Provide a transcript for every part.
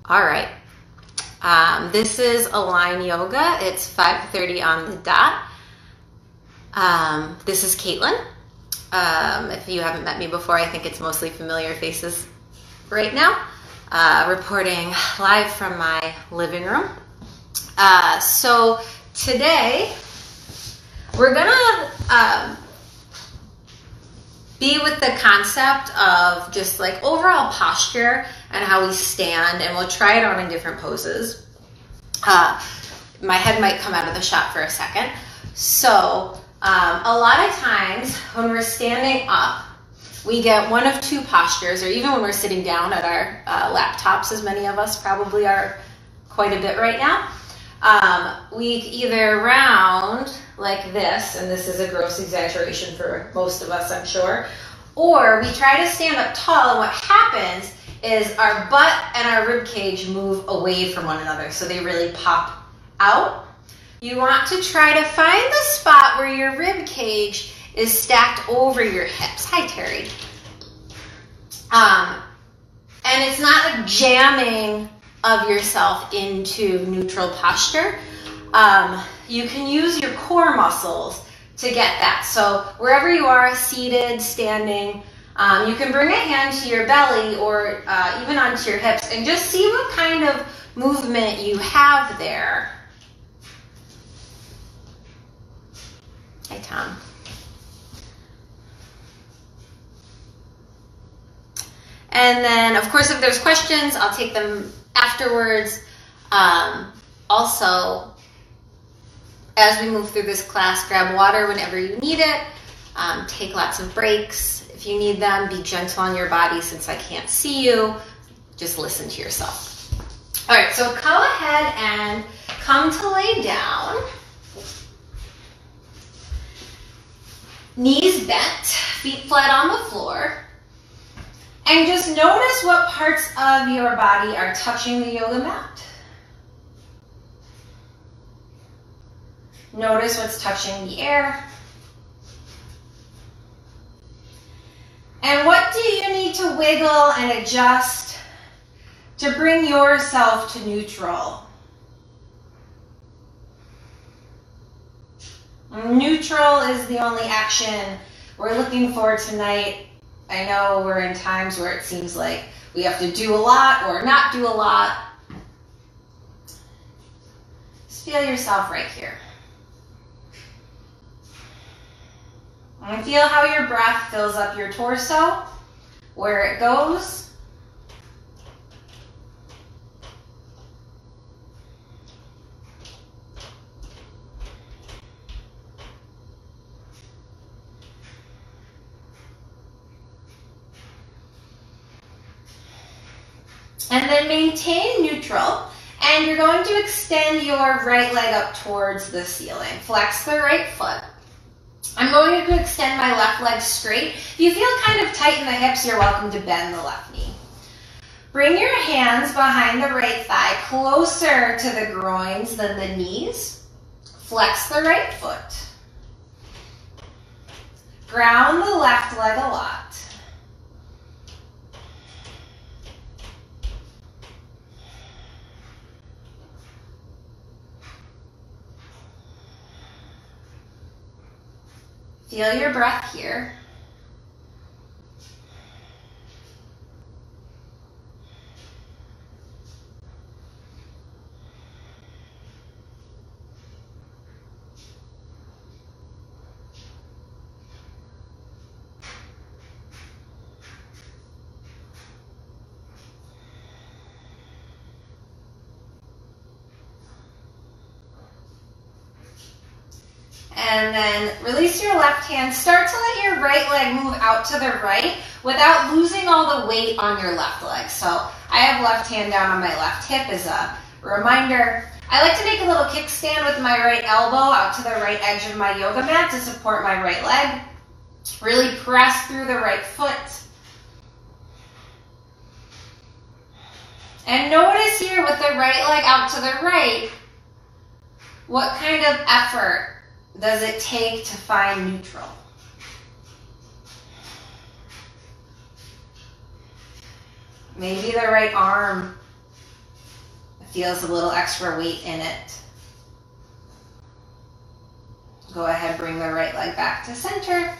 All right. This is Align Yoga. It's 5:30 on the dot. This is Kaitlyn. If you haven't met me before, I think it's mostly familiar faces right now. Reporting live from my living room. So today we're gonna be with the concept of just like overall posture and how we stand, and we'll try it on in different poses. My head might come out of the shot for a second. So a lot of times when we're standing up, we get one of two postures, or even when we're sitting down at our laptops, as many of us probably are quite a bit right now. We either round like this, and this is a gross exaggeration for most of us, I'm sure, or we try to stand up tall, and what happens is our butt and our rib cage move away from one another, so they really pop out. You want to try to find the spot where your rib cage is stacked over your hips. Hi, Terry. And it's not a jamming of yourself into neutral posture. You can use your core muscles to get that. So wherever you are, seated, standing, you can bring a hand to your belly or even onto your hips and just see what kind of movement you have there. Hi, Tom. And then, of course, if there's questions, I'll take them afterwards. Also, as we move through this class, grab water whenever you need it. Take lots of breaks if you need them. Be gentle on your body since I can't see you. Just listen to yourself. All right, so go ahead and come to lay down. Knees bent, feet flat on the floor. And just notice what parts of your body are touching the yoga mat. Notice what's touching the air. And what do you need to wiggle and adjust to bring yourself to neutral? Neutral is the only action we're looking for tonight. I know we're in times where it seems like we have to do a lot or not do a lot. Just feel yourself right here. And feel how your breath fills up your torso, where it goes. And then maintain neutral, and you're going to extend your right leg up towards the ceiling. Flex the right foot. I'm going to extend my left leg straight. If you feel kind of tight in the hips, you're welcome to bend the left knee. Bring your hands behind the right thigh, closer to the groins than the knees. Flex the right foot. Ground the left leg a lot. Feel your breath here. And then release your left hand. Start to let your right leg move out to the right without losing all the weight on your left leg. So I have left hand down on my left hip as a reminder. I like to make a little kickstand with my right elbow out to the right edge of my yoga mat to support my right leg. Really press through the right foot. And notice here with the right leg out to the right, what kind of effort does it take to find neutral? Maybe the right arm feels a little extra weight in it. Go ahead, bring the right leg back to center.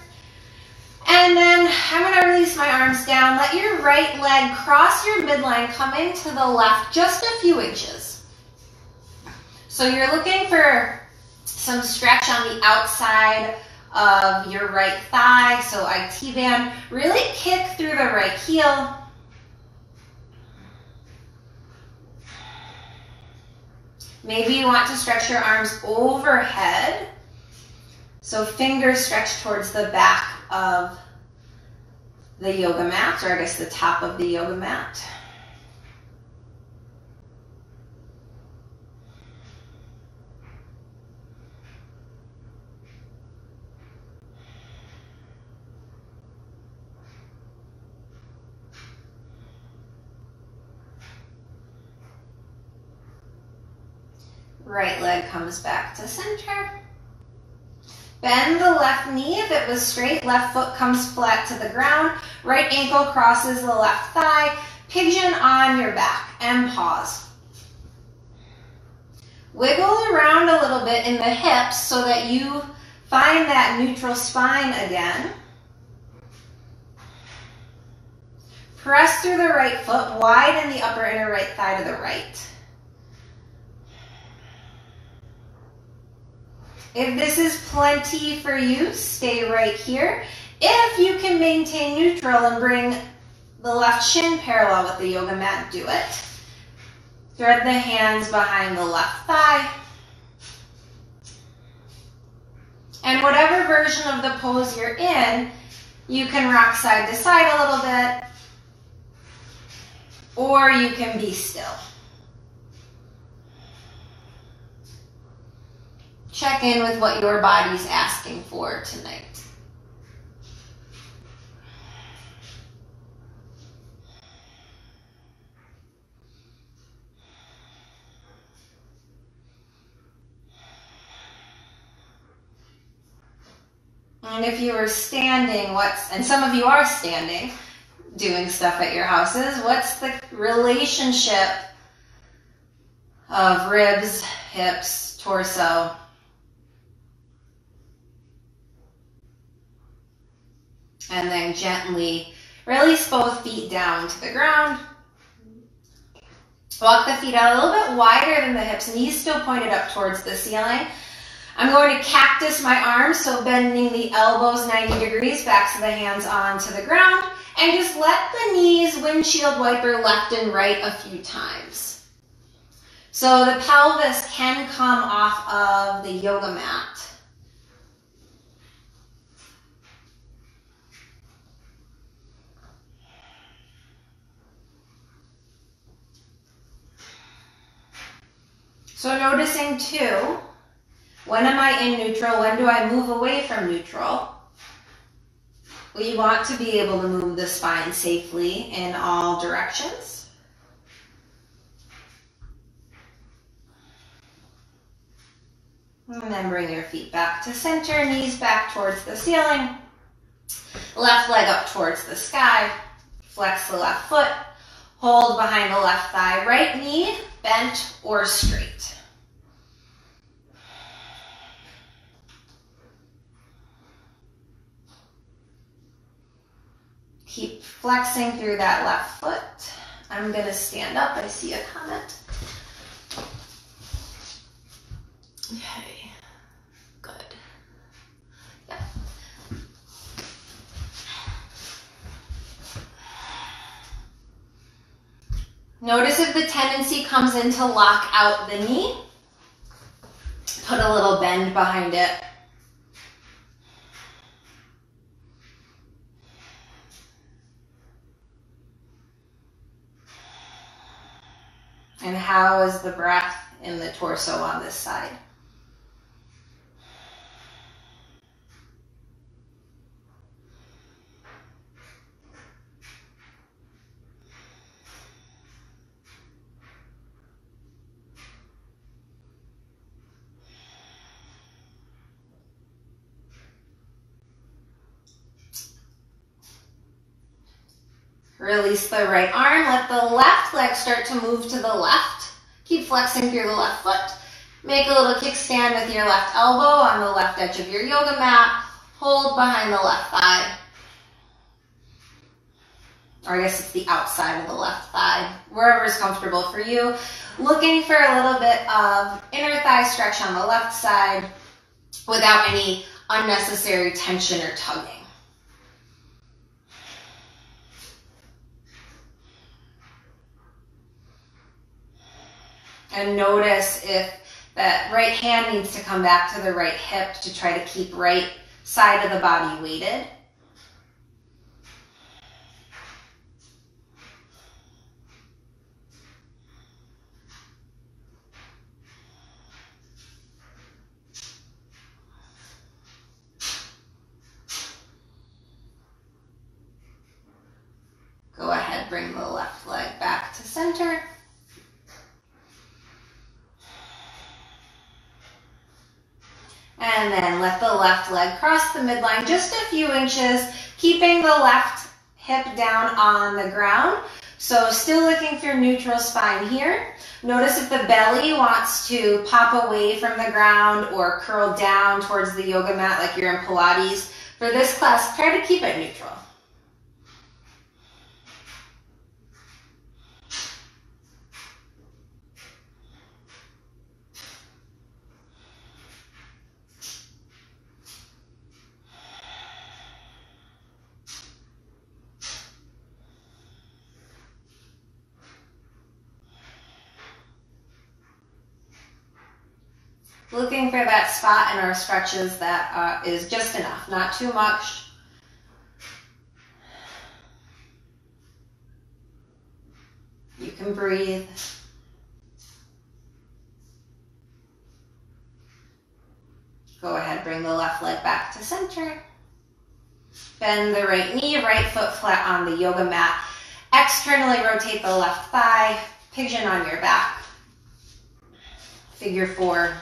And then I'm going to release my arms down. Let your right leg cross your midline, coming to the left just a few inches. So you're looking for some stretch on the outside of your right thigh. So IT band, really kick through the right heel. Maybe you want to stretch your arms overhead. So fingers stretch towards the back of the yoga mat, or I guess the top of the yoga mat. Right leg comes back to center. Bend the left knee if it was straight. Left foot comes flat to the ground. Right ankle crosses the left thigh. Pigeon on your back and pause. Wiggle around a little bit in the hips so that you find that neutral spine again. Press through the right foot, widen the upper inner right thigh to the right. If this is plenty for you, stay right here. If you can maintain neutral and bring the left shin parallel with the yoga mat, do it. Thread the hands behind the left thigh. And whatever version of the pose you're in, you can rock side to side a little bit, or you can be still. Check in with what your body's asking for tonight. And if you are standing, and some of you are standing, doing stuff at your houses, what's the relationship of ribs, hips, torso? And then gently release both feet down to the ground. Walk the feet out a little bit wider than the hips, knees still pointed up towards the ceiling. I'm going to cactus my arms, so bending the elbows 90 degrees, backs of the hands onto the ground, and just let the knees windshield wiper left and right a few times. So the pelvis can come off of the yoga mat. So noticing too, when am I in neutral? When do I move away from neutral? We want to be able to move the spine safely in all directions. And then bring your feet back to center, knees back towards the ceiling. Left leg up towards the sky. Flex the left foot. Hold behind the left thigh. Right knee bent or straight. Keep flexing through that left foot. I'm going to stand up. I see a comment. Okay, good. Yeah. Notice if the tendency comes in to lock out the knee. Put a little bend behind it. And how is the breath in the torso on this side? Release the right arm. Let the left leg start to move to the left. Keep flexing through the left foot. Make a little kickstand with your left elbow on the left edge of your yoga mat. Hold behind the left thigh. Or I guess it's the outside of the left thigh, wherever is comfortable for you. Looking for a little bit of inner thigh stretch on the left side without any unnecessary tension or tugging. And notice if that right hand needs to come back to the right hip to try to keep right side of the body weighted. Go ahead, bring the left leg back to center. And then let the left leg cross the midline just a few inches, keeping the left hip down on the ground. So still looking for neutral spine here. Notice if the belly wants to pop away from the ground or curl down towards the yoga mat like you're in Pilates. For this class, try to keep it neutral. Looking for that spot in our stretches that is just enough, not too much. You can breathe. Go ahead, bring the left leg back to center. Bend the right knee, right foot flat on the yoga mat. Externally rotate the left thigh, pigeon on your back. Figure 4.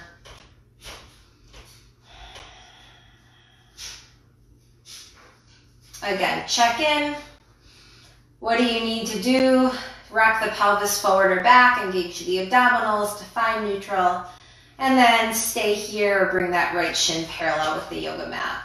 Again, check in. What do you need to do? Rock the pelvis forward or back, engage the abdominals to find neutral, and then stay here or bring that right shin parallel with the yoga mat.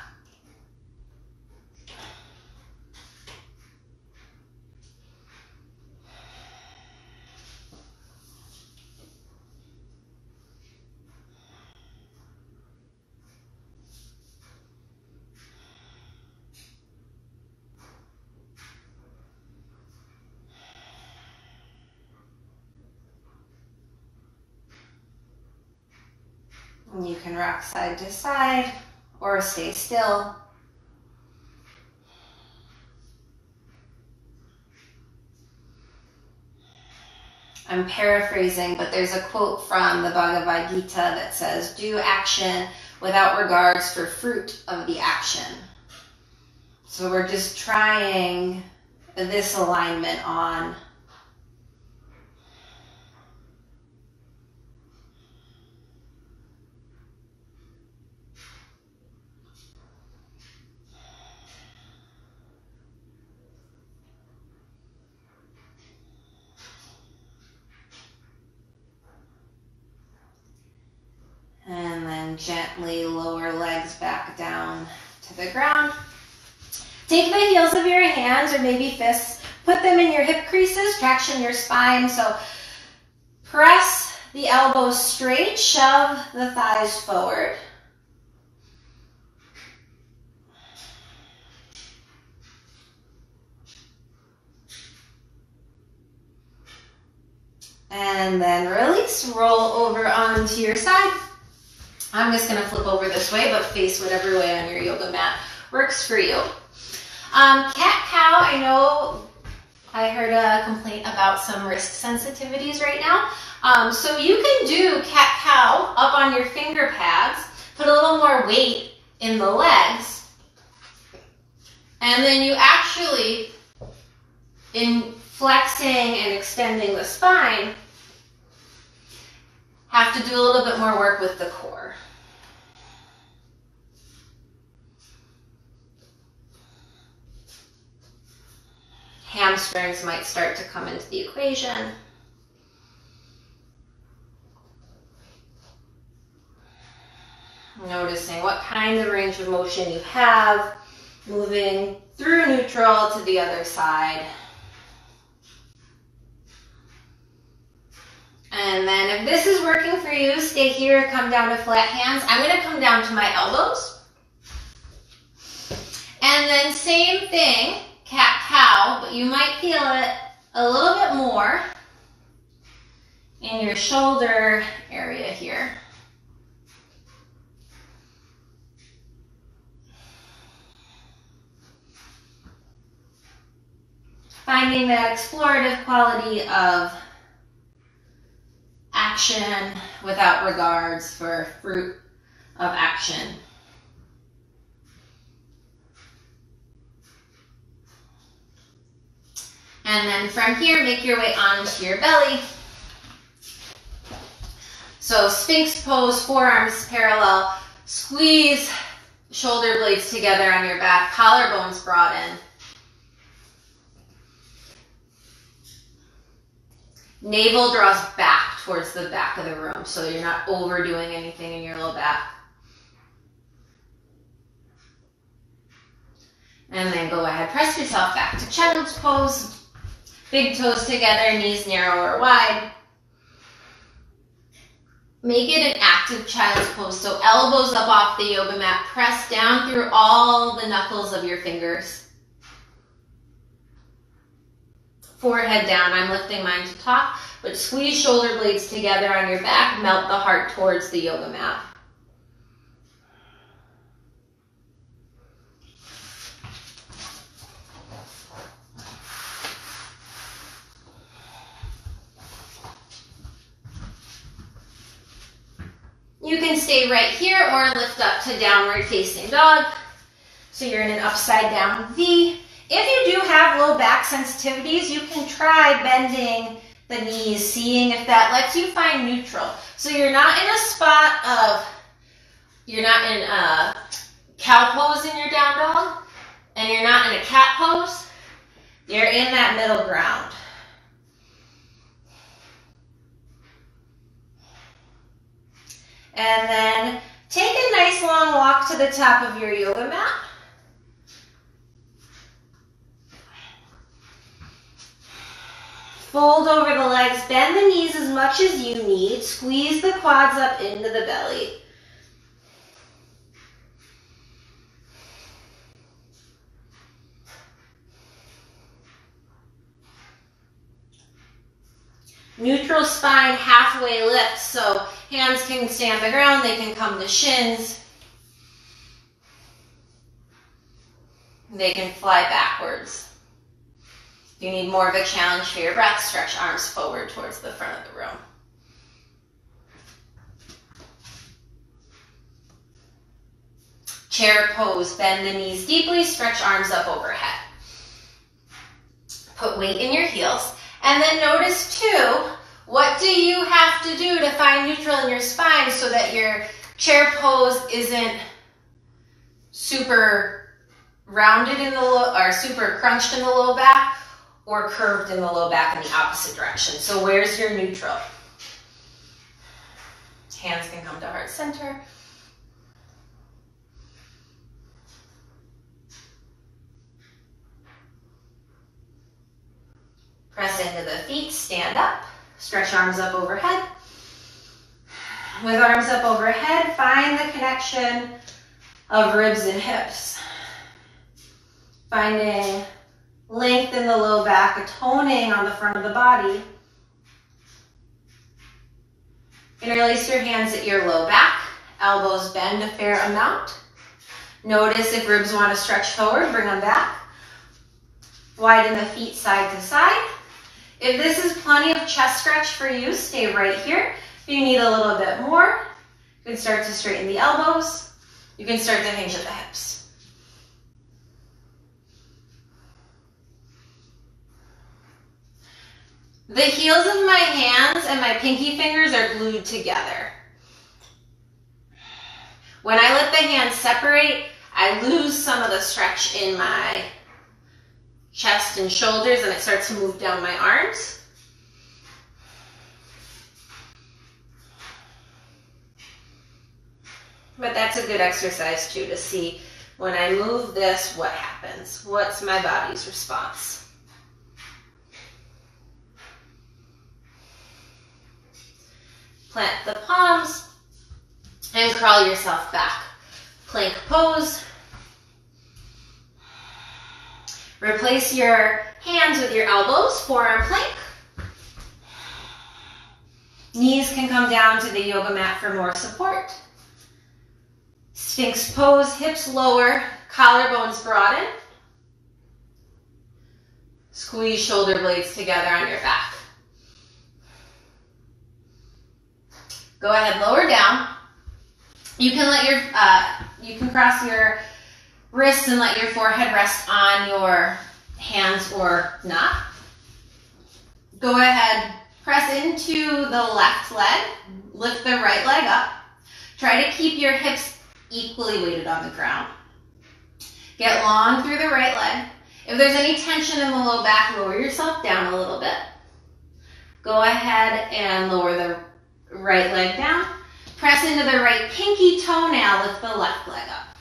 And you can rock side to side or stay still. I'm paraphrasing, but there's a quote from the Bhagavad Gita that says, "Do action without regards for fruit of the action." So we're just trying this alignment on. And then gently lower legs back down to the ground. Take the heels of your hands or maybe fists, put them in your hip creases, traction your spine. So press the elbows straight, shove the thighs forward. And then release, roll over onto your side. I'm just gonna flip over this way, but face whatever way on your yoga mat works for you. Cat-cow, I know I heard a complaint about some wrist sensitivities right now. So you can do cat-cow up on your finger pads, put a little more weight in the legs, and then you actually, in flexing and extending the spine, have to do a little bit more work with the core. Hamstrings might start to come into the equation. Noticing what kind of range of motion you have, moving through neutral to the other side. And then if this is working for you, stay here, come down to flat hands. I'm going to come down to my elbows. And then same thing, cat-cow, but you might feel it a little bit more in your shoulder area here. Finding that explorative quality of action without regards for fruit of action. And then from here, make your way onto your belly. So Sphinx pose, forearms parallel, squeeze shoulder blades together on your back, collarbones brought in. Navel draws back towards the back of the room, so you're not overdoing anything in your low back. And then go ahead, press yourself back to child's pose. Big toes together, knees narrow or wide. Make it an active child's pose, so elbows up off the yoga mat, press down through all the knuckles of your fingers. Forehead down, I'm lifting mine to top, but squeeze shoulder blades together on your back, melt the heart towards the yoga mat. You can stay right here or lift up to downward facing dog. So you're in an upside down V. If you do have low back sensitivities, you can try bending the knees, seeing if that lets you find neutral. So you're not in a spot of, you're not in a cow pose in your down dog, and you're not in a cat pose. You're in that middle ground. And then take a nice long walk to the top of your yoga mat. Fold over the legs, bend the knees as much as you need. Squeeze the quads up into the belly. Neutral spine, halfway lift, so hands can stay on the ground, they can come to shins. They can fly backwards. If you need more of a challenge for your breath, stretch arms forward towards the front of the room. Chair pose, bend the knees deeply, stretch arms up overhead. Put weight in your heels. And then notice too, what do you have to do to find neutral in your spine so that your chair pose isn't super rounded in the low, or super crunched in the low back, or curved in the low back in the opposite direction. So where's your neutral? Hands can come to heart center. Press into the feet, stand up, stretch arms up overhead. With arms up overhead, find the connection of ribs and hips. Finding length in the low back, a toning on the front of the body. Interlace your hands at your low back, elbows bend a fair amount. Notice if ribs want to stretch forward, bring them back. Widen the feet side to side. If this is plenty of chest stretch for you, stay right here. If you need a little bit more, you can start to straighten the elbows. You can start to hinge at the hips. The heels of my hands and my pinky fingers are glued together. When I let the hands separate, I lose some of the stretch in my chest and shoulders, and it starts to move down my arms. But that's a good exercise too, to see when I move this, what happens? What's my body's response? Plant the palms and crawl yourself back. Plank pose. Replace your hands with your elbows, forearm plank. Knees can come down to the yoga mat for more support. Sphinx pose, hips lower, collarbones broaden. Squeeze shoulder blades together on your back. Go ahead, lower down. You can let your, you can cross your wrists and let your forehead rest on your hands or not. Go ahead, press into the left leg, lift the right leg up. Try to keep your hips equally weighted on the ground. Get long through the right leg. If there's any tension in the low back, lower yourself down a little bit. Go ahead and lower the right leg down. Press into the right pinky toenail, lift the left leg up.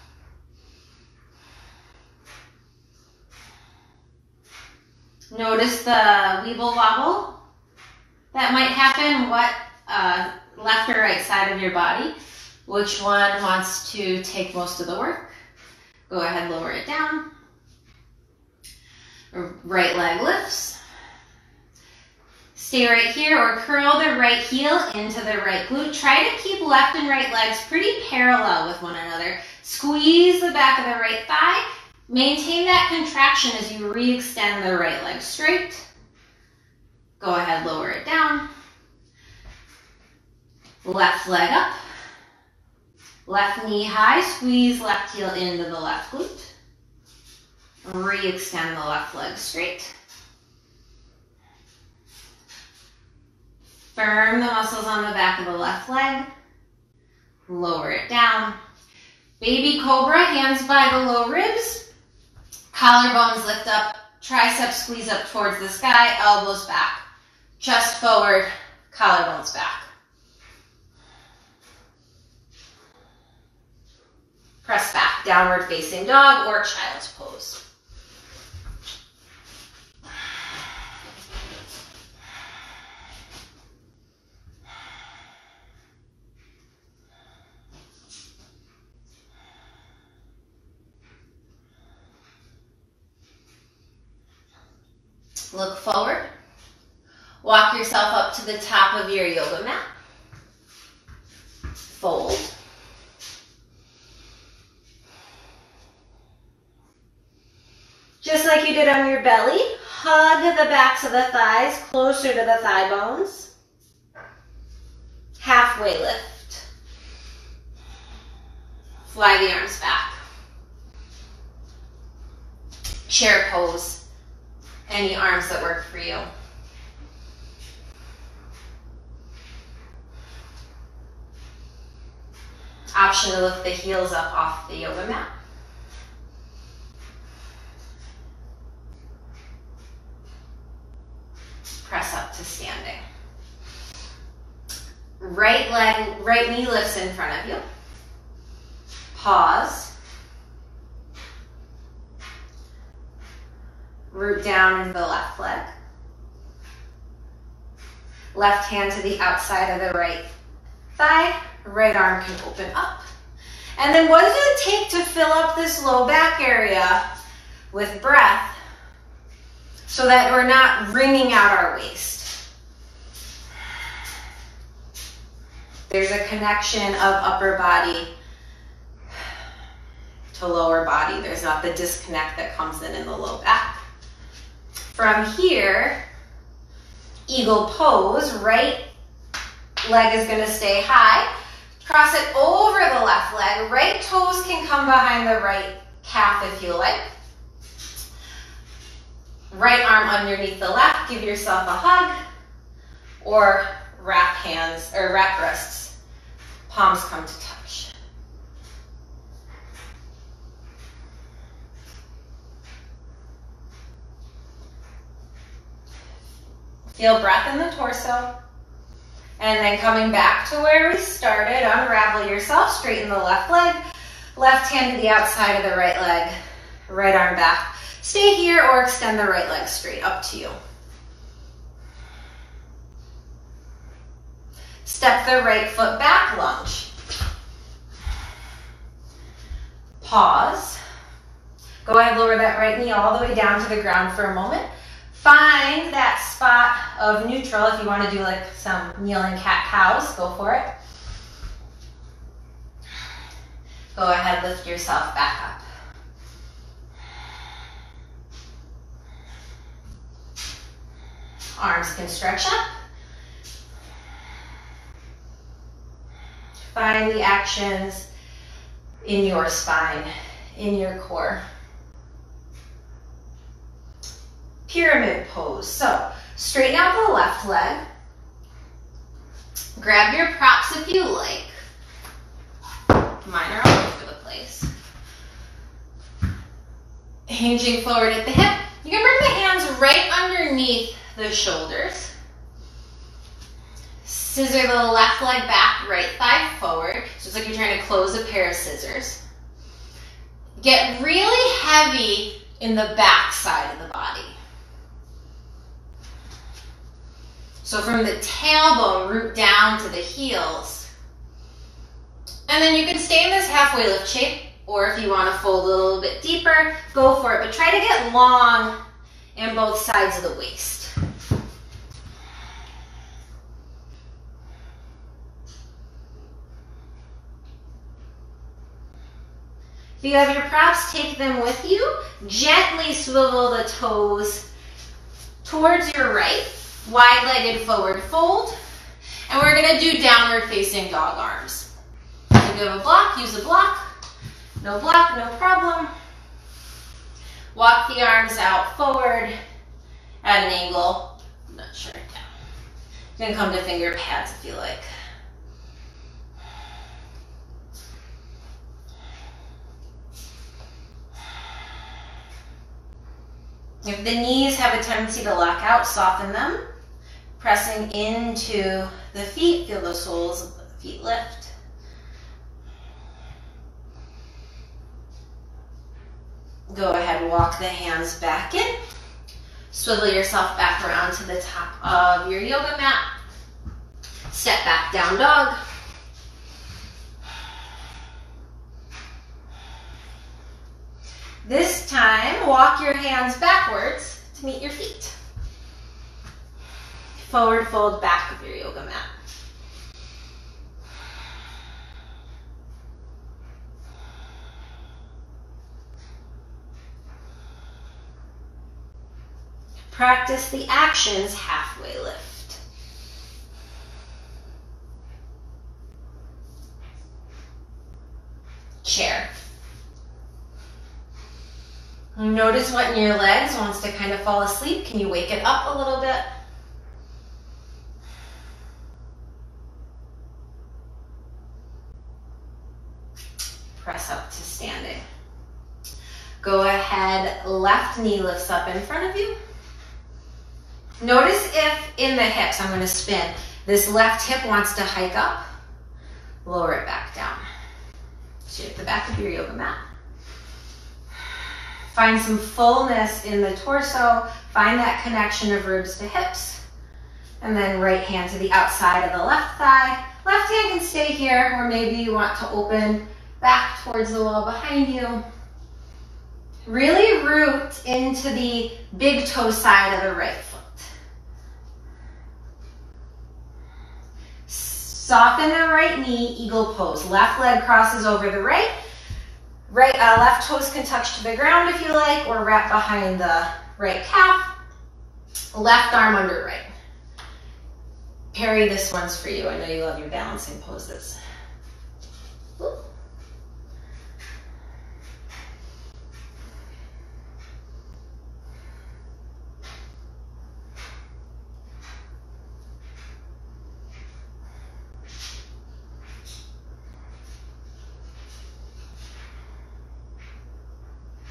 Notice the weeble wobble that might happen. What left or right side of your body? Which one wants to take most of the work? Go ahead, lower it down. Right leg lifts. Stay right here or curl the right heel into the right glute. Try to keep left and right legs pretty parallel with one another. Squeeze the back of the right thigh. Maintain that contraction as you re-extend the right leg straight. Go ahead, lower it down. Left leg up. Left knee high, squeeze left heel into the left glute. Re-extend the left leg straight. Firm the muscles on the back of the left leg. Lower it down. Baby cobra, hands by the low ribs. Collarbones lift up, triceps squeeze up towards the sky, elbows back. Chest forward, collarbones back. Press back, downward facing dog or child's pose. Look forward. Walk yourself up to the top of your yoga mat. Fold. Just like you did on your belly, hug the backs of the thighs closer to the thigh bones. Halfway lift. Fly the arms back. Chair pose. Any arms that work for you. Option to lift the heels up off the yoga mat. Press up to standing. Right knee lifts in front of you. Pause. Root down into the left leg. Left hand to the outside of the right thigh. Right arm can open up. And then what does it take to fill up this low back area with breath so that we're not wringing out our waist? There's a connection of upper body to lower body. There's not the disconnect that comes in the low back. From here, eagle pose, right leg is going to stay high. Cross it over the left leg. Right toes can come behind the right calf if you like. Right arm underneath the left. Give yourself a hug. Or wrap hands, or wrap wrists. Palms come to touch. Feel breath in the torso. And then coming back to where we started, unravel yourself, straighten the left leg, left hand to the outside of the right leg, right arm back. Stay here or extend the right leg straight, up to you. Step the right foot back, lunge. Pause. Go ahead, lower that right knee all the way down to the ground for a moment. Find that spot of neutral. If you want to do like some kneeling cat-cows, go for it. Go ahead, lift yourself back up. Arms can stretch up. Find the actions in your spine, in your core. Pyramid pose. So straighten out the left leg. Grab your props if you like. Mine are all over the place. Hinging forward at the hip. You can bring the hands right underneath the shoulders. Scissor the left leg back, right thigh forward. So it's like you're trying to close a pair of scissors. Get really heavy in the back side of the body. So from the tailbone, root down to the heels. And then you can stay in this halfway lift shape, or if you want to fold a little bit deeper, go for it. But try to get long in both sides of the waist. If you have your props, take them with you. Gently swivel the toes towards your right. Wide-legged forward fold. And we're going to do downward facing dog arms. If you have a block, use a block. No block, no problem. Walk the arms out forward at an angle. I'm not sure. You can come to finger pads if you like. If the knees have a tendency to lock out, soften them. Pressing into the feet, feel the soles of the feet lift. Go ahead, walk the hands back in. Swivel yourself back around to the top of your yoga mat. Step back, down dog. This time, walk your hands backwards to meet your feet. Forward fold back of your yoga mat. Practice the actions halfway lift. Chair. Notice what in your legs wants to kind of fall asleep. Can you wake it up a little bit? Press up to standing. Go ahead, left knee lifts up in front of you. Notice if in the hips, I'm going to spin, this left hip wants to hike up, lower it back down. Shape the back of your yoga mat. Find some fullness in the torso. Find that connection of ribs to hips. And then right hand to the outside of the left thigh. Left hand can stay here, or maybe you want to open back towards the wall behind you. Really root into the big toe side of the right foot. Soften the right knee, eagle pose. Left leg crosses over the right. Left toes can touch to the ground if you like, or wrap behind the right calf. Left arm under right. Perry, this one's for you. I know you love your balancing poses. Ooh.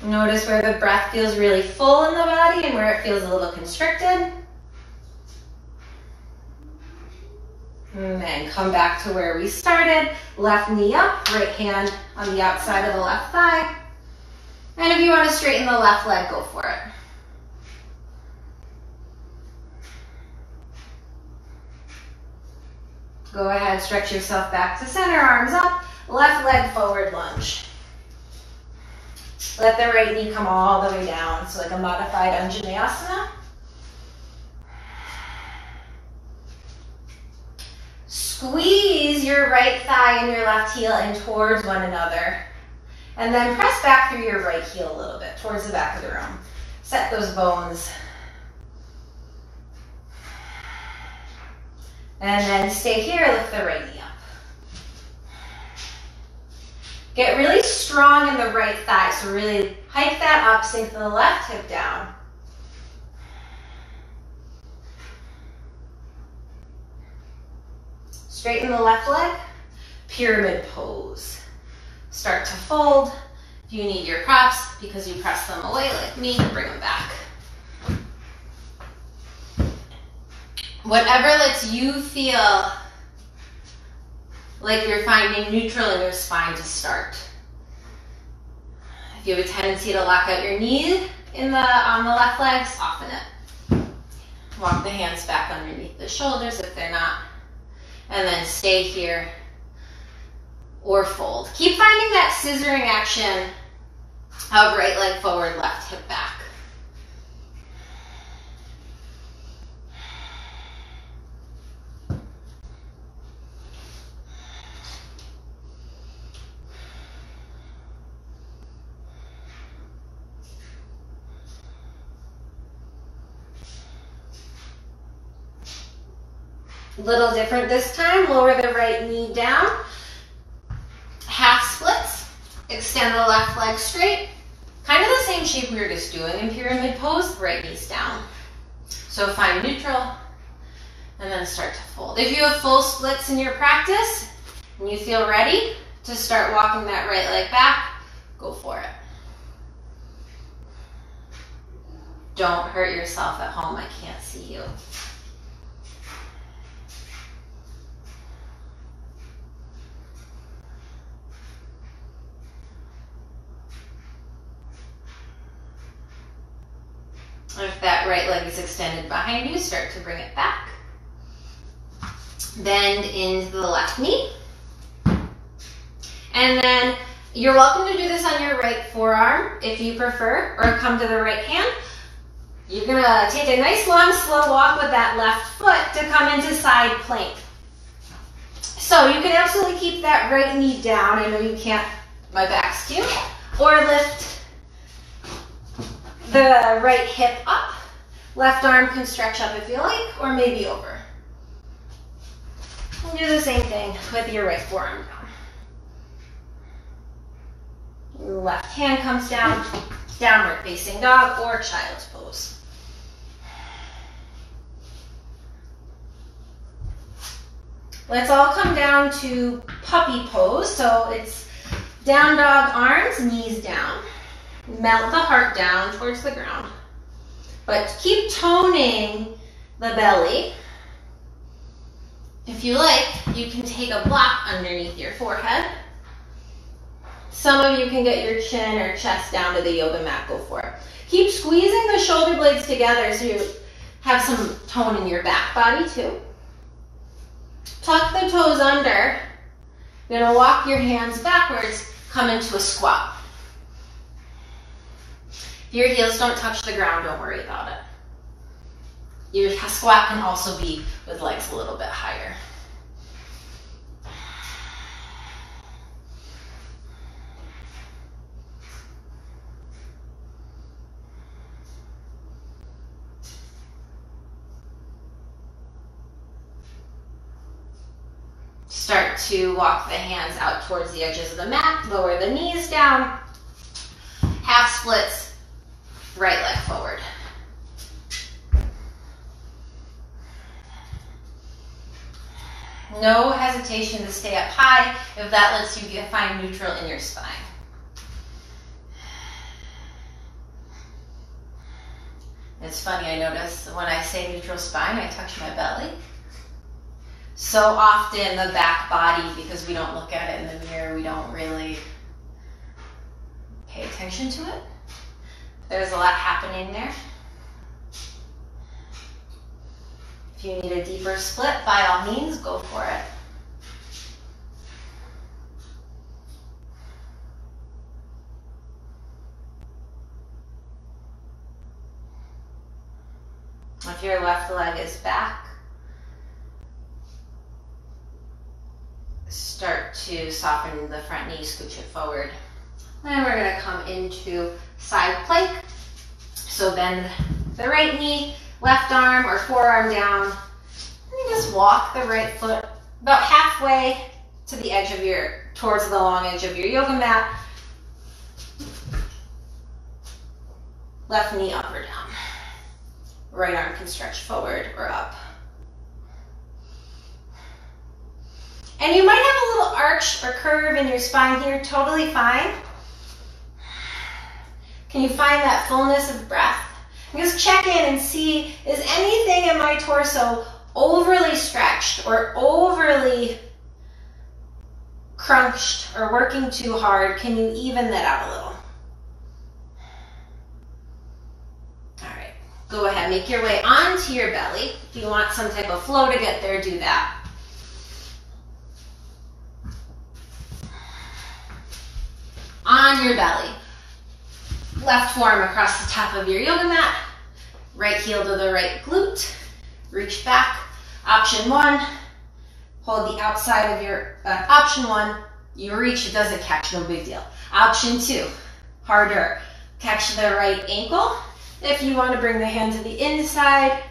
Notice where the breath feels really full in the body and where it feels a little constricted. And then come back to where we started. Left knee up, right hand on the outside of the left thigh. And if you want to straighten the left leg, go for it. Go ahead, stretch yourself back to center, arms up, left leg forward lunge. Let the right knee come all the way down, so like a modified Anjaneyasana. Squeeze your right thigh and your left heel in towards one another. And then press back through your right heel a little bit, towards the back of the room. Set those bones. And then stay here, lift the right knee up. Get really strong in the right thigh, so really hike that up, sink the left hip down. Straighten the left leg, pyramid pose. Start to fold. If you need your props, because you press them away like me, bring them back. Whatever lets you feel like you're finding neutral in your spine to start. If you have a tendency to lock out your knee on the left leg, soften it. Walk the hands back underneath the shoulders if they're not. And then stay here or fold. Keep finding that scissoring action of right leg forward, left hip back. A little different this time. Lower the right knee down. Half splits. Extend the left leg straight. Kind of the same shape we were just doing in pyramid pose. Right knee's down. So find neutral and then start to fold. If you have full splits in your practice and you feel ready to start walking that right leg back, go for it. Don't hurt yourself at home. I can't see you. If that right leg is extended behind you, start to bring it back. Bend into the left knee. And then you're welcome to do this on your right forearm if you prefer, or come to the right hand. You're gonna take a nice long slow walk with that left foot to come into side plank. So you can absolutely keep that right knee down. I know you can't, my back's to you. Or lift the right hip up. Left arm can stretch up if you like, or maybe over. And do the same thing with your right forearm down. Left hand comes down, downward facing dog or child's pose. Let's all come down to puppy pose. So it's down dog, arms, knees down. Melt the heart down towards the ground. But keep toning the belly. If you like, you can take a block underneath your forehead. Some of you can get your chin or chest down to the yoga mat, go for it. Keep squeezing the shoulder blades together so you have some tone in your back body too. Tuck the toes under. You're gonna walk your hands backwards, come into a squat. If your heels don't touch the ground, don't worry about it. Your squat can also be with legs a little bit higher. Start to walk the hands out towards the edges of the mat, lower the knees down, half splits, right leg forward. No hesitation to stay up high if that lets you find neutral in your spine. It's funny, I notice when I say neutral spine, I touch my belly. So often the back body, because we don't look at it in the mirror, we don't really pay attention to it. There's a lot happening there. If you need a deeper split, by all means, go for it. If your left leg is back, start to soften the front knee, scooch it forward. Then we're going to come into side plank. So bend the right knee, left arm or forearm down, and just walk the right foot about halfway to the edge of towards the long edge of your yoga mat. Left knee up or down. Right arm can stretch forward or up. And you might have a little arch or curve in your spine here, totally fine. Can you find that fullness of breath? Just check in and see, is anything in my torso overly stretched or overly crunched or working too hard? Can you even that out a little? All right, go ahead, make your way onto your belly. If you want some type of flow to get there, do that. On your belly. Left forearm across the top of your yoga mat, right heel to the right glute, reach back. Option one, hold the outside of your, option one, you reach, it doesn't catch, no big deal. Option two, harder, catch the right ankle. If you want to bring the hand to the inside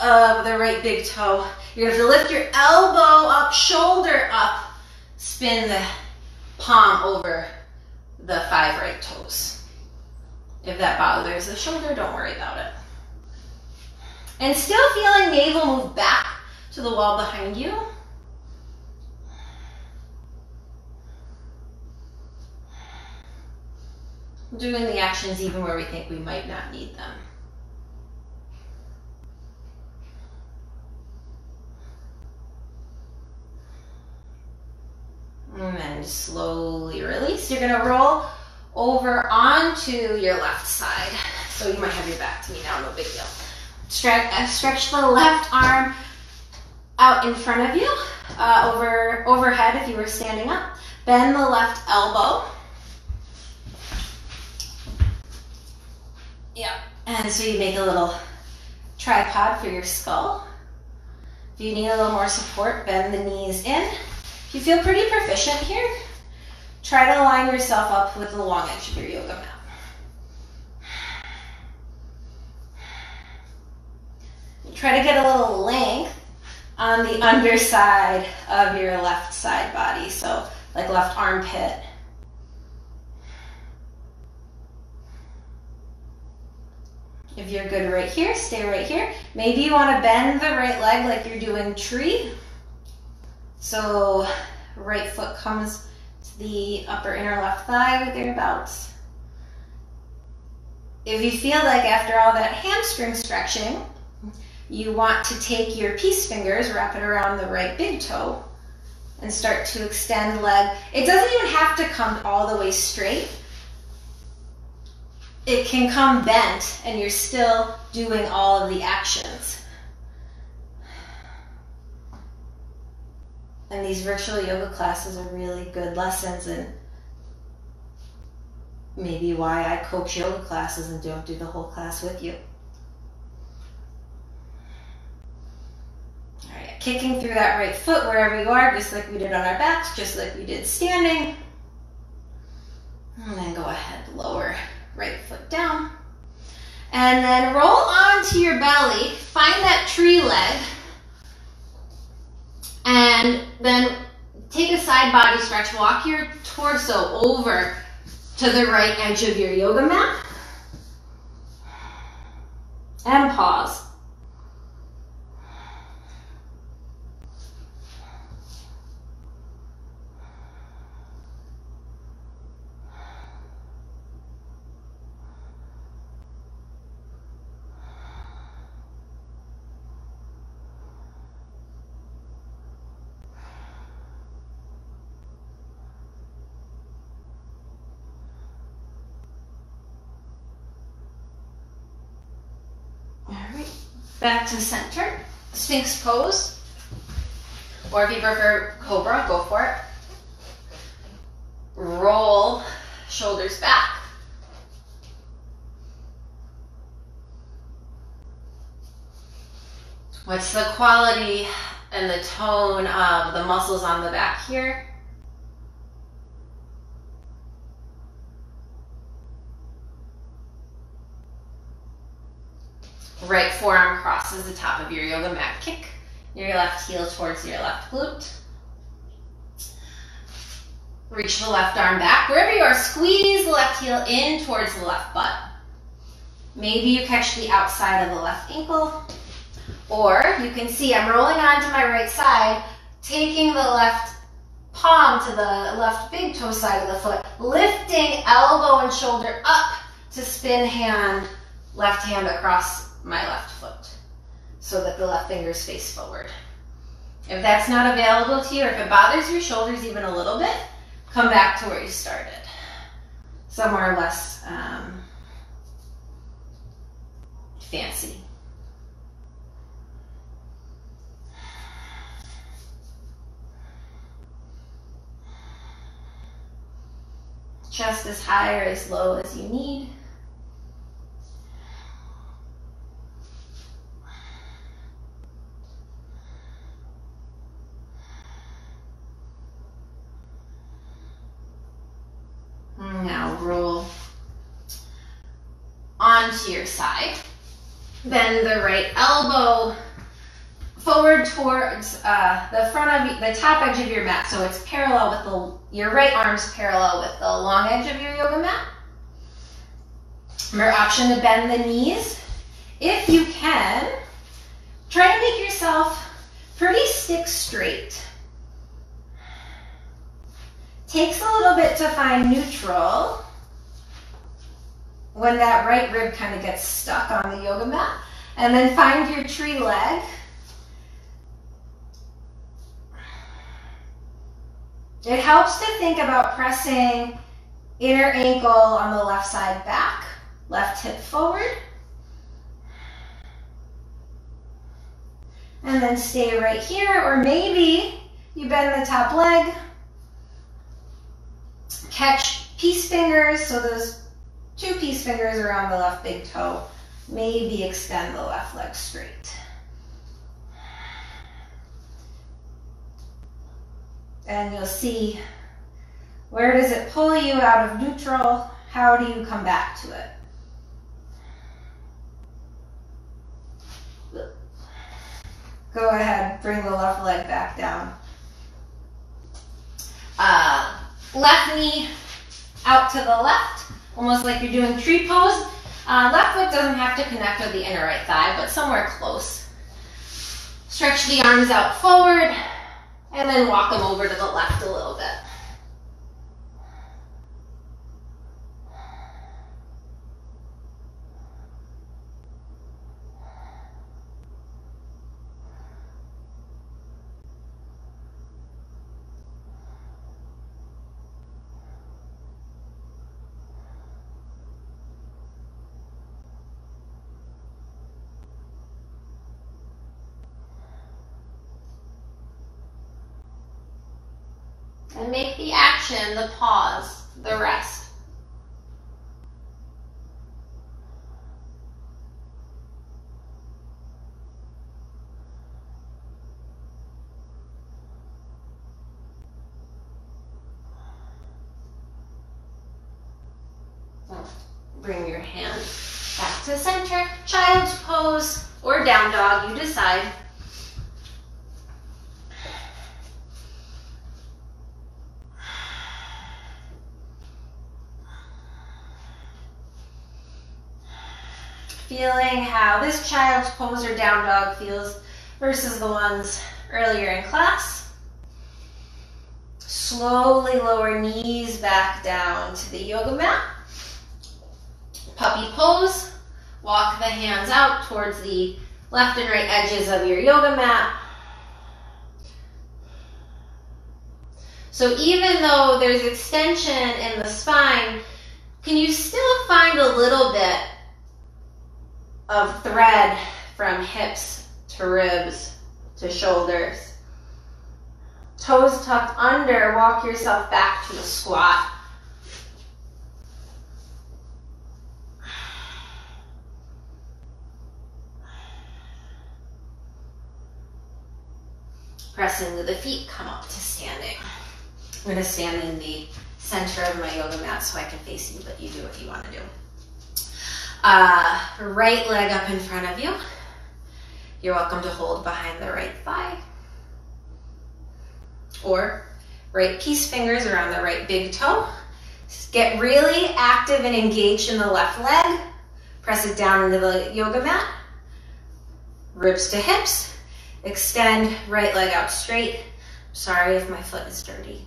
of the right big toe, you're going to have to lift your elbow up, shoulder up, spin the palm over the 5 right toes. If that bothers the shoulder, don't worry about it. And still feeling navel move back to the wall behind you. Doing the actions even where we think we might not need them. And then slowly release. You're gonna roll over onto your left side. So you might have your back to me now, no big deal. Stretch the left arm out in front of you, overhead if you were standing up. Bend the left elbow. Yep, and so you make a little tripod for your skull. If you need a little more support, bend the knees in. If you feel pretty proficient here, try to line yourself up with the long edge of your yoga mat. Try to get a little length on the underside of your left side body, so like left armpit. If you're good right here, stay right here. Maybe you want to bend the right leg like you're doing tree. So right foot comes to the upper inner left thigh or thereabouts. If you feel like after all that hamstring stretching, you want to take your peace fingers, wrap it around the right big toe, and start to extend leg. It doesn't even have to come all the way straight. It can come bent and you're still doing all of the actions. And these virtual yoga classes are really good lessons, and maybe why I coach yoga classes and don't do the whole class with you. All right, kicking through that right foot wherever you are, just like we did on our backs, just like we did standing. And then go ahead, lower right foot down. And then roll onto your belly, find that tree leg, and then take a side body stretch. Walk your torso over to the right edge of your yoga mat. And pause. Back to center, Sphinx pose, or if you prefer Cobra, go for it. Roll shoulders back. What's the quality and the tone of the muscles on the back here? Right forearm crosses the top of your yoga mat. Kick your left heel towards your left glute. Reach the left arm back. Wherever you are, squeeze the left heel in towards the left butt. Maybe you catch the outside of the left ankle. Or you can see I'm rolling onto my right side, taking the left palm to the left big toe side of the foot, lifting elbow and shoulder up to spin left hand across my left foot so that the left fingers face forward. If that's not available to you, or if it bothers your shoulders even a little bit, come back to where you started. Somewhere less fancy. Chest as high or as low as you need. Now roll onto your side. Bend the right elbow forward towards the front of the top edge of your mat, so it's parallel with your right arm's parallel with the long edge of your yoga mat. Remember, option to bend the knees. If you can, try to make yourself pretty stick straight. Takes a little bit to find neutral when that right rib kind of gets stuck on the yoga mat. And then find your tree leg. It helps to think about pressing inner ankle on the left side back, left hip forward. And then stay right here, or maybe you bend the top leg. Catch peace fingers, so those two peace fingers around the left big toe. Maybe extend the left leg straight. And you'll see, where does it pull you out of neutral? How do you come back to it? Go ahead, bring the left leg back down. Left knee out to the left, almost like you're doing tree pose. Left foot doesn't have to connect with the inner right thigh, but somewhere close. Stretch the arms out forward, and then walk them over to the left a little bit. And make the action, the pause, the rest. Bring your hand back to center, child's pose or down dog, you decide. Feeling how this child's pose or down dog feels versus the ones earlier in class. Slowly lower knees back down to the yoga mat. Puppy pose. Walk the hands out towards the left and right edges of your yoga mat. So even though there's extension in the spine, can you still find a little bit of thread from hips to ribs to shoulders. Toes tucked under, walk yourself back to a squat. Press into the feet, come up to standing. I'm going to stand in the center of my yoga mat so I can face you, but you do what you want to do. Right leg up in front of you. You're welcome to hold behind the right thigh. Or right peace fingers around the right big toe. Get really active and engaged in the left leg. Press it down into the yoga mat. Ribs to hips. Extend right leg out straight. Sorry if my foot is dirty.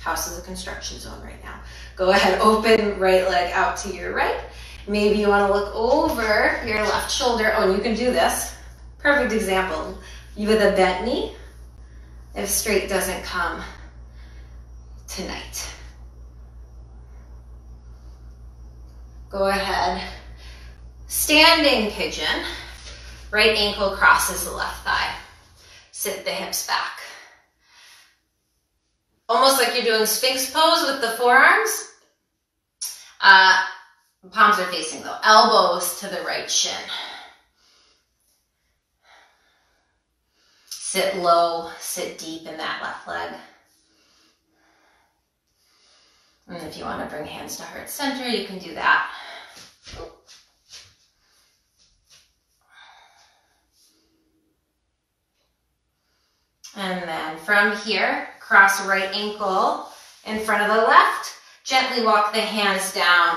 House is a construction zone right now. Go ahead, open right leg out to your right. Maybe you want to look over your left shoulder. Oh, and you can do this. Perfect example. You with a bent knee, if straight doesn't come tonight. Go ahead. Standing pigeon. Right ankle crosses the left thigh. Sit the hips back. Almost like you're doing Sphinx pose with the forearms. Palms are facing though. Elbows to the right shin. Sit low, sit deep in that left leg. And if you want to bring hands to heart center, you can do that. And then from here, cross right ankle in front of the left. Gently walk the hands down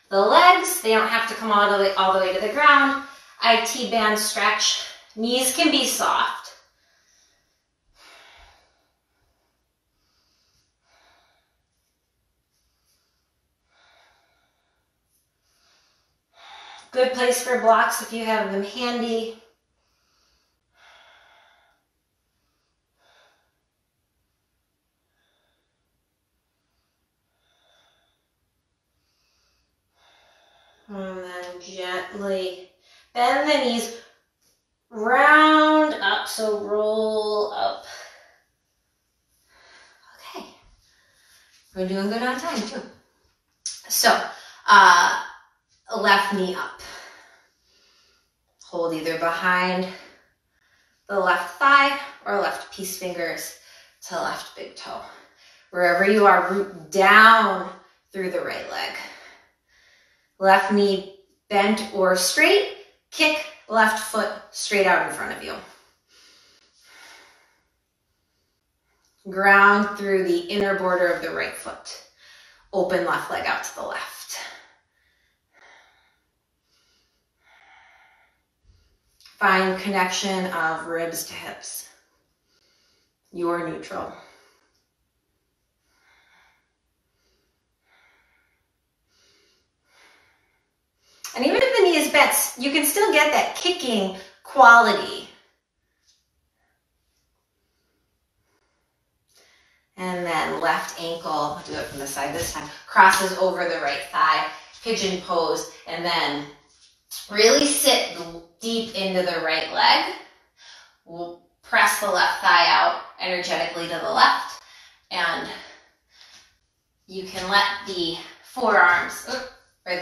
the legs. They don't have to come all the way to the ground. IT band stretch. Knees can be soft. Good place for blocks if you have them handy. And then gently bend the knees, round up, so roll up. Okay, we're doing good on time too. So, left knee up. Hold either behind the left thigh or left peace fingers to left big toe. Wherever you are, root down through the right leg. Left knee bent or straight. Kick left foot straight out in front of you. Ground through the inner border of the right foot. Open left leg out to the left. Find connection of ribs to hips. You're neutral. And even if the knee is bent, you can still get that kicking quality. And then left ankle, I'll do it from the side this time, crosses over the right thigh, pigeon pose, and then really sit deep into the right leg. We'll press the left thigh out energetically to the left, and you can let the forearms, or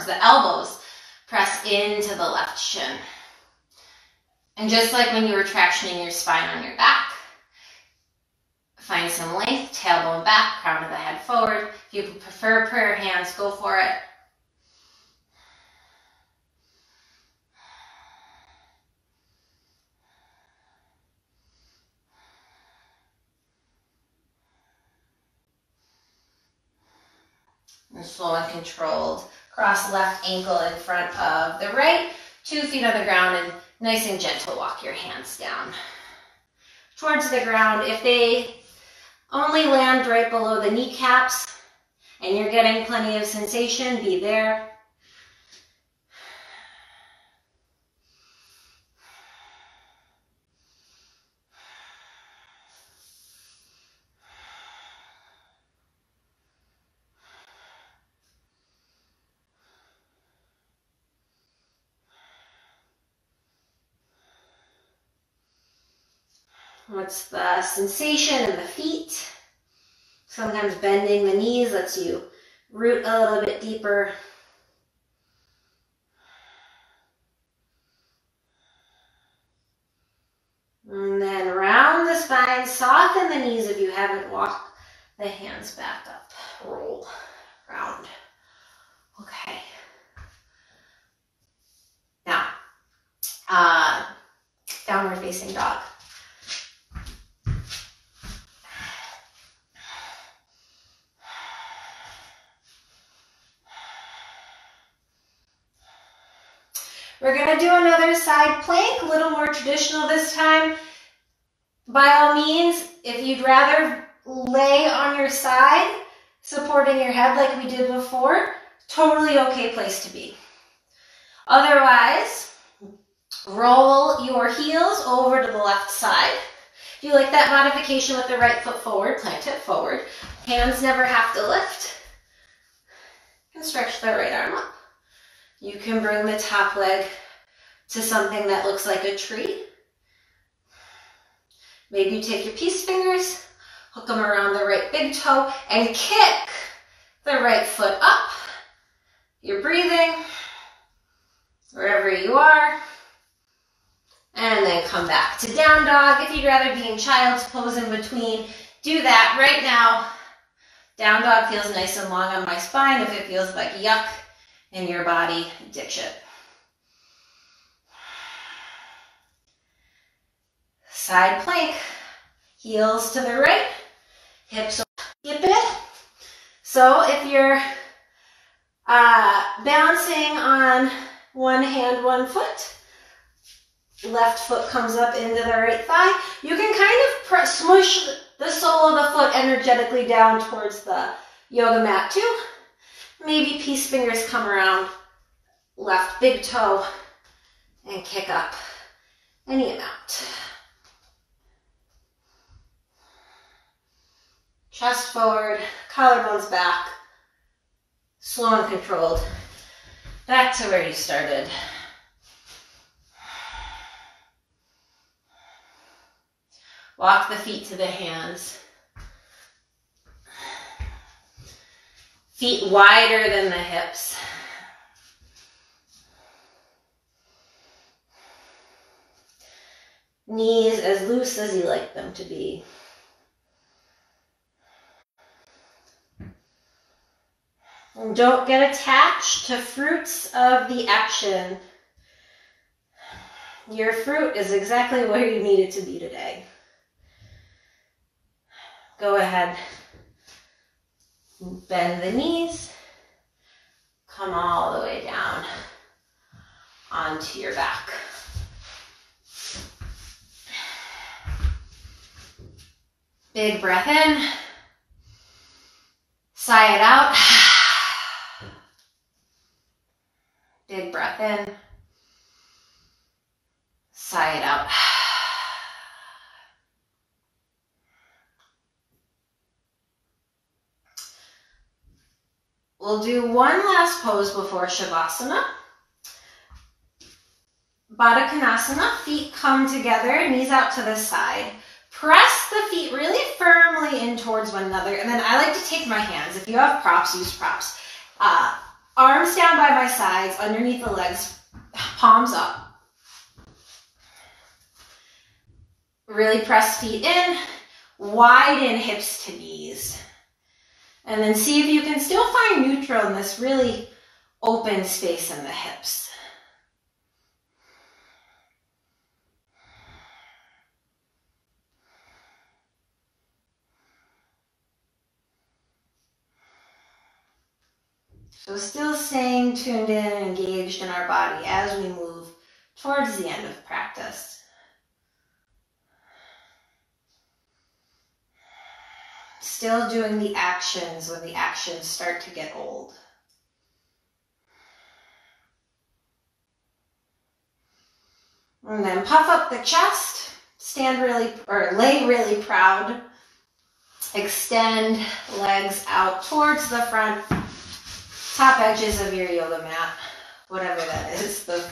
the elbows press into the left shin. And just like when you were tractioning your spine on your back, find some length, tailbone back, crown of the head forward. If you prefer prayer hands, go for it. And slow and controlled. Cross left ankle in front of the right, 2 feet on the ground, and nice and gentle walk your hands down towards the ground. If they only land right below the kneecaps and you're getting plenty of sensation, be there. What's the sensation in the feet? Sometimes bending the knees lets you root a little bit deeper. And then round the spine, soften the knees if you haven't walked the hands back up. Roll, round. Okay. Now, downward facing dog. We're going to do another side plank, a little more traditional this time. By all means, if you'd rather lay on your side, supporting your head like we did before, totally okay place to be. Otherwise, roll your heels over to the left side. If you like that modification with the right foot forward, plant it forward. Hands never have to lift. And stretch the right arm up. You can bring the top leg to something that looks like a tree. Maybe you take your peace fingers, hook them around the right big toe, and kick the right foot up. You're breathing wherever you are. And then come back to down dog. If you'd rather be in child's pose in between, do that right now. Down dog feels nice and long on my spine. If it feels like yuck in your body, ditch it. Side plank, heels to the right, hips skip it. So if you're balancing on one hand, one foot, left foot comes up into the right thigh, you can kind of smush the sole of the foot energetically down towards the yoga mat too. Maybe peace fingers come around left big toe and kick up any amount. Chest forward, collarbones back, slow and controlled. Back to where you started. Walk the feet to the hands. Feet wider than the hips. Knees as loose as you like them to be. And don't get attached to fruits of the action. Your fruit is exactly where you need it to be today. Go ahead. Bend the knees. Come all the way down onto your back. Big breath in. Sigh it out. Big breath in. Sigh it out. We'll do one last pose before Shavasana. Baddha Konasana, feet come together, knees out to the side. Press the feet really firmly in towards one another, and then I like to take my hands. If you have props, use props. Arms down by my sides, underneath the legs, palms up. Really press feet in, widen hips to knees. And then see if you can still find neutral in this really open space in the hips. So still staying tuned in and engaged in our body as we move towards the end of practice. Still doing the actions when the actions start to get old. And then puff up the chest, stand really, or lay really proud. Extend legs out towards the front, top edges of your yoga mat, whatever that is, the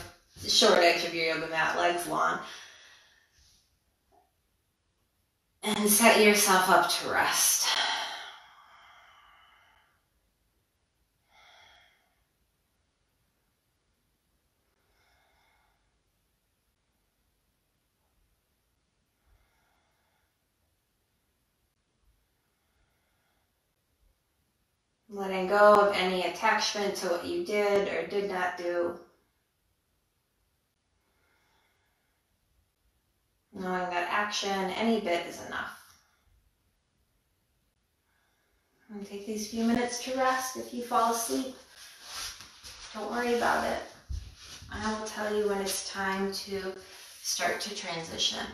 short edge of your yoga mat, legs long. And set yourself up to rest. Letting go of any attachment to what you did or did not do. Knowing that action, any bit, is enough. And take these few minutes to rest. If you fall asleep, don't worry about it. I will tell you when it's time to start to transition.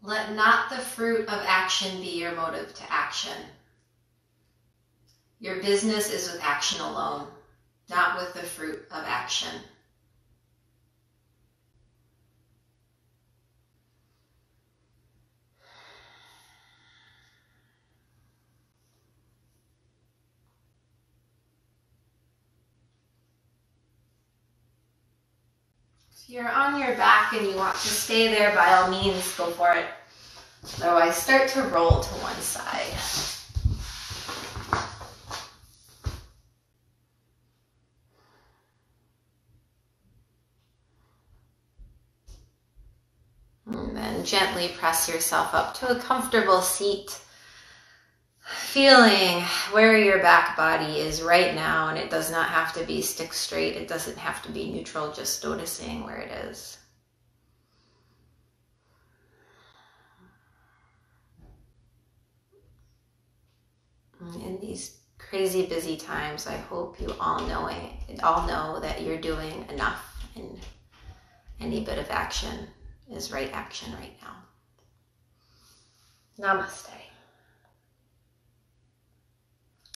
Let not the fruit of action be your motive to action. Your business is with action alone, not with the fruit of action. If you're on your back and you want to stay there, by all means, go for it. Otherwise, start to roll to one side. And then gently press yourself up to a comfortable seat, feeling where your back body is right now, and it does not have to be stick straight. It doesn't have to be neutral, just noticing where it is. In these crazy busy times, I hope you all know that you're doing enough, and any bit of action is right action right now. Namaste.